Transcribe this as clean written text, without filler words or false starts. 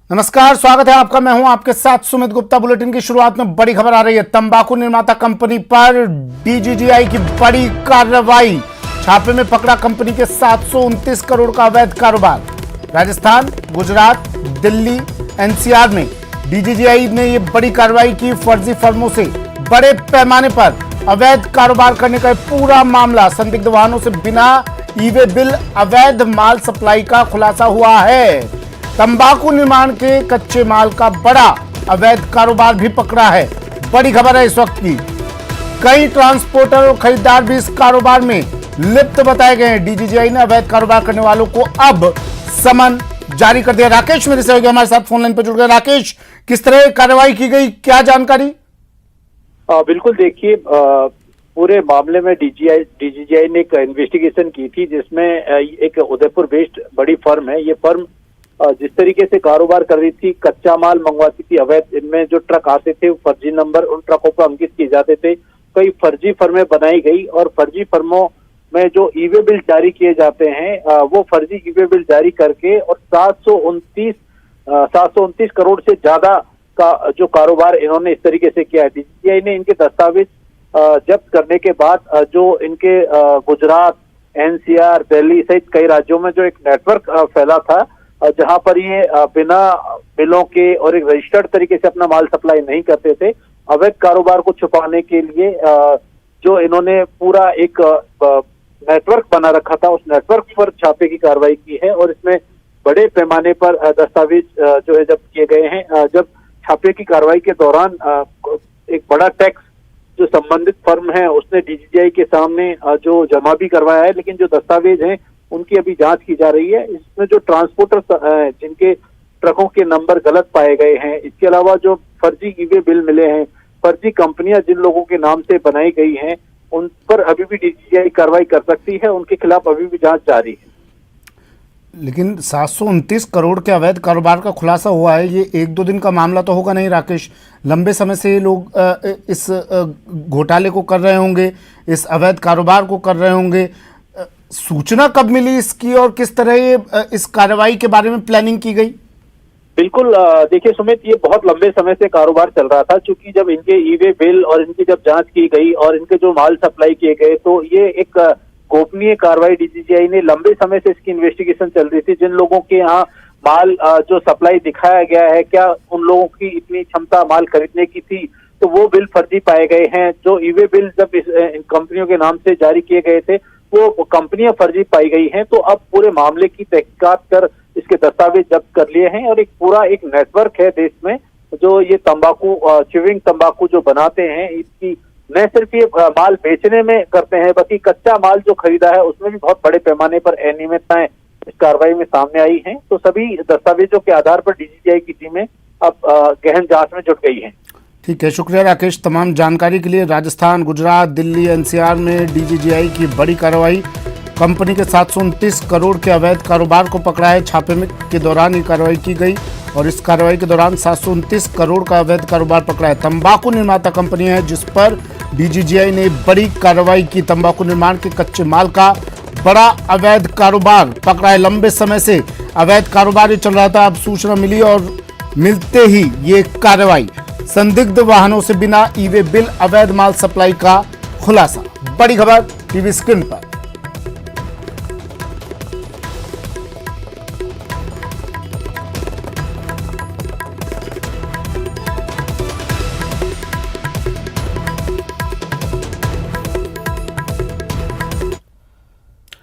नमस्कार, स्वागत है आपका। मैं हूं आपके साथ सुमित गुप्ता। बुलेटिन की शुरुआत में बड़ी खबर आ रही है। तंबाकू निर्माता कंपनी पर डीजीजीआई की बड़ी कार्रवाई। छापे में पकड़ा कंपनी के 729 करोड़ का अवैध कारोबार। राजस्थान, गुजरात, दिल्ली, एनसीआर में डीजीजीआई ने यह बड़ी कार्रवाई की। फर्जी फर्मों से बड़े पैमाने पर अवैध कारोबार करने का पूरा मामला, संदिग्ध वाहनों से बिना ई-वे बिल अवैध माल सप्लाई का खुलासा हुआ है। तंबाकू निर्माण के कच्चे माल का बड़ा अवैध कारोबार भी पकड़ा है। बड़ी खबर है इस वक्त की। कई ट्रांसपोर्टर और खरीदार भी इस कारोबार में लिप्त बताए गए हैं। डीजीजीआई ने अवैध कारोबार करने वालों को अब समन जारी कर दिया। राकेश मेरे सहयोगी हमारे साथ फोन लाइन पर जुड़ गए। राकेश, किस तरह कार्रवाई की गई, क्या जानकारी? बिल्कुल, देखिए, पूरे मामले में डीजीजीआई ने एक इन्वेस्टिगेशन की थी, जिसमें एक उदयपुर बेस्ड बड़ी फर्म है। ये फर्म जिस तरीके से कारोबार कर रही थी, कच्चा माल मंगवाती थी अवैध, इनमें जो ट्रक आते थे फर्जी नंबर उन ट्रकों पर अंकित किए जाते थे। कई फर्जी फर्में बनाई गई और फर्जी फर्मों में जो ई-वे बिल जारी किए जाते हैं, वो फर्जी ई-वे बिल जारी करके और 729 करोड़ से ज्यादा का जो कारोबार इन्होंने इस तरीके से किया। डीजीजीआई ने इनके दस्तावेज जब्त करने के बाद जो इनके गुजरात, एनसीआर, दिल्ली सहित कई राज्यों में जो एक नेटवर्क फैला था, जहां पर ये बिना बिलों के और एक रजिस्टर्ड तरीके से अपना माल सप्लाई नहीं करते थे, अवैध कारोबार को छुपाने के लिए जो इन्होंने पूरा एक नेटवर्क बना रखा था, उस नेटवर्क पर छापे की कार्रवाई की है। और इसमें बड़े पैमाने पर दस्तावेज जो है जब्त किए गए हैं। जब छापे की कार्रवाई के दौरान एक बड़ा टैक्स जो संबंधित फर्म है उसने डीजीजीआई के सामने जो जमा भी करवाया है, लेकिन जो दस्तावेज हैं उनकी अभी जांच की जा रही है। इसमें जो ट्रांसपोर्टर जिनके ट्रकों के नंबर गलत पाए गए हैं, इसके अलावा जो फर्जी ई-वे बिल मिले हैं, फर्जी कंपनियां जिन लोगों के नाम से बनाई गई हैं, उन पर अभी भी डीजीजीआई कार्रवाई कर सकती है। उनके खिलाफ अभी भी जांच जारी है। लेकिन 729 करोड़ के अवैध कारोबार का खुलासा हुआ है। ये एक दो दिन का मामला तो होगा नहीं राकेश। लंबे समय से ये लोग इस घोटाले को कर रहे होंगे, इस अवैध कारोबार को कर रहे होंगे। सूचना कब मिली इसकी और किस तरह ये इस कार्रवाई के बारे में प्लानिंग की गई? बिल्कुल, देखिए सुमित, ये बहुत लंबे समय से कारोबार चल रहा था। चूंकि जब इनके ई-वे बिल और इनकी जब जांच की गई और इनके जो माल सप्लाई किए गए, तो ये एक गोपनीय कार्रवाई डीजीजीआई ने लंबे समय से इसकी इन्वेस्टिगेशन चल रही थी। जिन लोगों के यहाँ माल जो सप्लाई दिखाया गया है, क्या उन लोगों की इतनी क्षमता माल खरीदने की थी, तो वो बिल फर्जी पाए गए हैं। जो ई-वे बिल जब इन कंपनियों के नाम से जारी किए गए थे, वो कंपनियां फर्जी पाई गई हैं। तो अब पूरे मामले की तहकीकात कर इसके दस्तावेज जब्त कर लिए हैं और एक पूरा एक नेटवर्क है देश में जो ये तंबाकू च्युइंग तंबाकू जो बनाते हैं, इसकी न सिर्फ ये माल बेचने में करते हैं, बल्कि कच्चा माल जो खरीदा है उसमें भी बहुत बड़े पैमाने पर अनियमितताएं इस कार्रवाई में सामने आई हैं। तो सभी दस्तावेजों के आधार पर डीजीजीआई की टीमें अब गहन जांच में जुट गई हैं। ठीक है, शुक्रिया राकेश तमाम जानकारी के लिए। राजस्थान, गुजरात, दिल्ली, एनसीआर में डीजीजीआई की बड़ी कार्रवाई। कंपनी के 729 करोड़ के अवैध कारोबार को पकड़ा है। छापे में के दौरान ये कार्रवाई की गई और इस कार्रवाई के दौरान 729 करोड़ का अवैध कारोबार पकड़ा है। तंबाकू निर्माता कंपनी है जिस पर डीजीजीआई ने बड़ी कार्रवाई की। तंबाकू निर्माण के कच्चे माल का बड़ा अवैध कारोबार पकड़ा है। लंबे समय से अवैध कारोबार ये चल रहा था। अब सूचना मिली और मिलते ही ये कार्रवाई। संदिग्ध वाहनों से बिना ई-वे बिल अवैध माल सप्लाई का खुलासा। बड़ी खबर टीवी स्क्रीन पर।